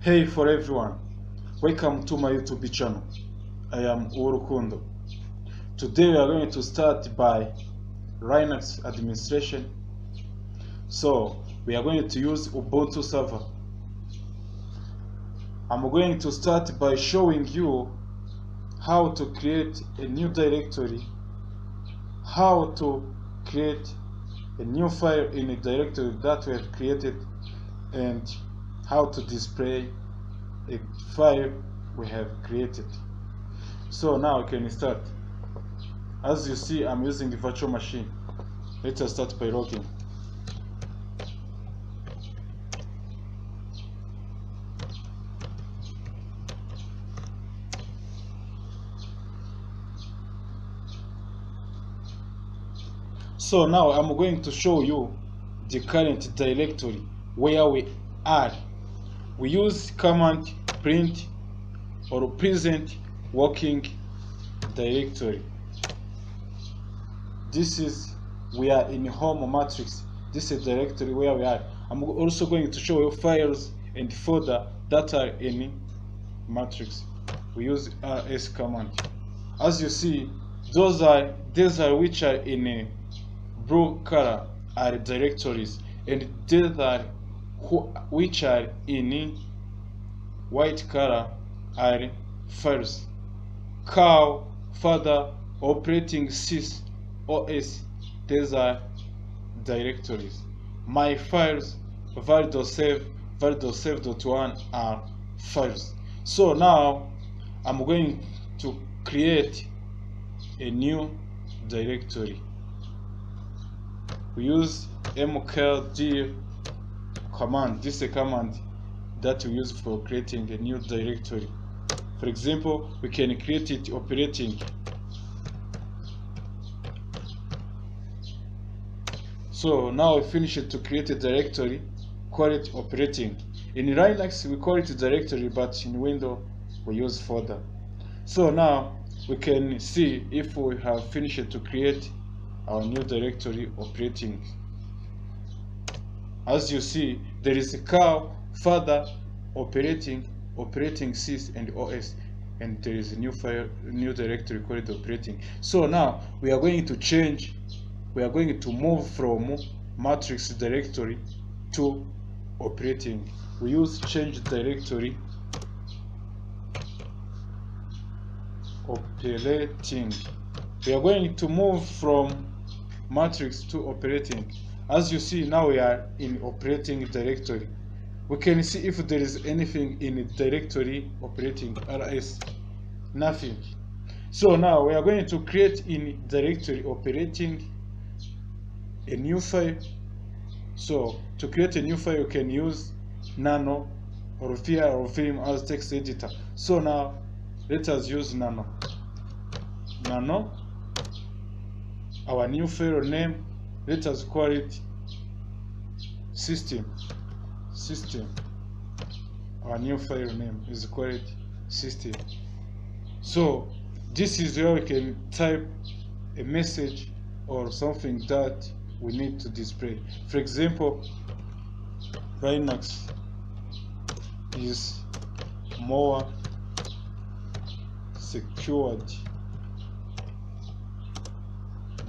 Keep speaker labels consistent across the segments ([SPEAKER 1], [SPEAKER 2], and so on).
[SPEAKER 1] Hey for everyone, welcome to my YouTube channel. I am Urukundo. Today we are going to start by Linux administration. So we are going to use Ubuntu server. I'm going to start by showing you how to create a new directory, how to create a new file in a directory that we have created, and how to display a file we have created. So now we can start. As you see, I'm using the virtual machine. Let us start by logging. So now I'm going to show you the current directory where we are. We use command print or present working directory. We are in home matrix. This is a directory where we are. I'm also going to show you files and folder that are in matrix. We use rs command. As you see, these are which are in blue color are directories, and these are which are in white color are files. Cow, father, operating sys, os, these are directories. My files, val.save, val.save.1 are files. So now I'm going to create a new directory. We use mkd command. This is a command that we use for creating a new directory. For example, we can create it operating. So now we finish it to create a directory, call it operating. In Linux we call it directory, but in Windows we use folder. So now we can see if we have finished to create our new directory operating. As you see, there is a cow, father, operating sys, and os, and there is a new file, new directory called operating. So now we are going to change. We are going to move from matrix directory to operating. We use change directory operating. We are going to move from matrix to operating. As you see, now we are in operating directory. We can see if there is anything in directory operating rs. Nothing. So now we are going to create in directory operating a new file. So to create a new file, you can use nano or via or vim as text editor. So now let us use nano. Our new file name, let us call it system. Our new file name is called system. So this is where we can type a message or something that we need to display. For example, Linux is more secured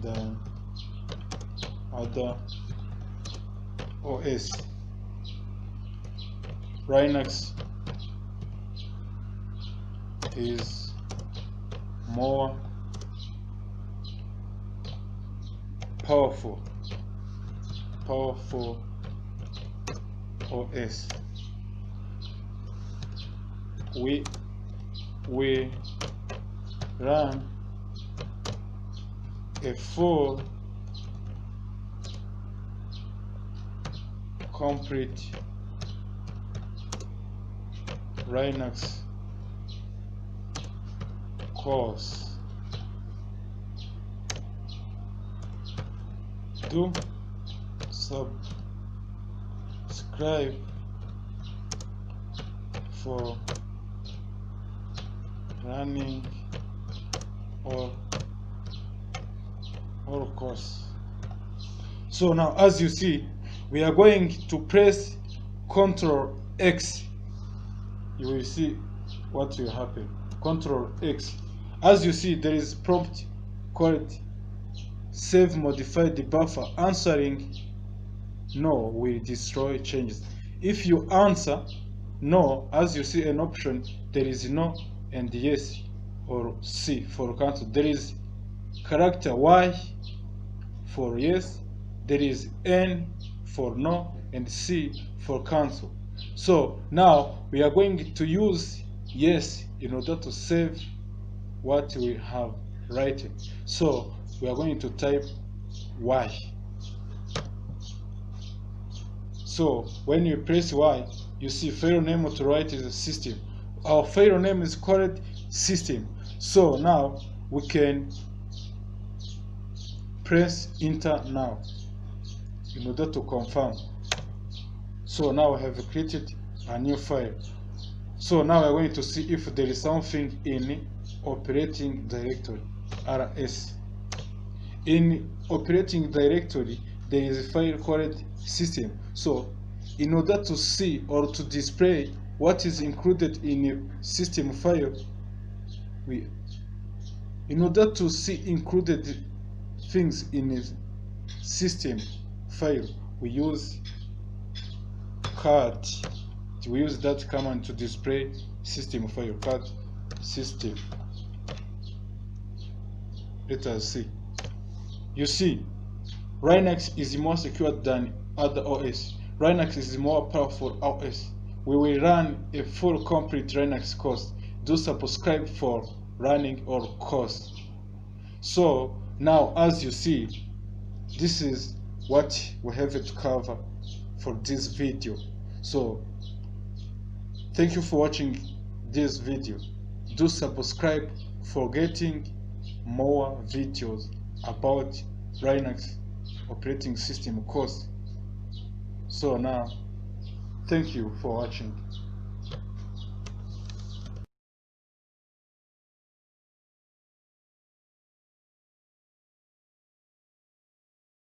[SPEAKER 1] than other OS. Linux is more powerful OS. We run a full complete Linux course. Do subscribe for running all course. So now, as you see, we are going to press Ctrl X you will see what will happen. Control X. As you see, there is prompt called save modified buffer. Answering no will destroy changes. If you answer no, as you see an option, there is no and yes or C for cancel. There is character Y for yes, there is N for no, and C for cancel. So now we are going to use yes in order to save what we have written. So we are going to type Y. So when you press Y, you see file name to write is system. Our file name is called system. So now we can press enter now in order to confirm. So now I have created a new file. So now we're going to see if there is something in operating directory, RS. In operating directory, there is a file called system. So in order to see or to display what is included in a system file, in order to see included things in a system file, we use cat. We use that command to display system file. Cat system. Let us see. You see, Linux is more secure than other OS. Linux is more powerful OS. We will run a full complete Linux course. Do subscribe for running or course. So now, as you see, this is what we have to cover for this video. So thank you for watching this video. Do subscribe for getting more videos about Linux operating system course. So now, thank you for watching.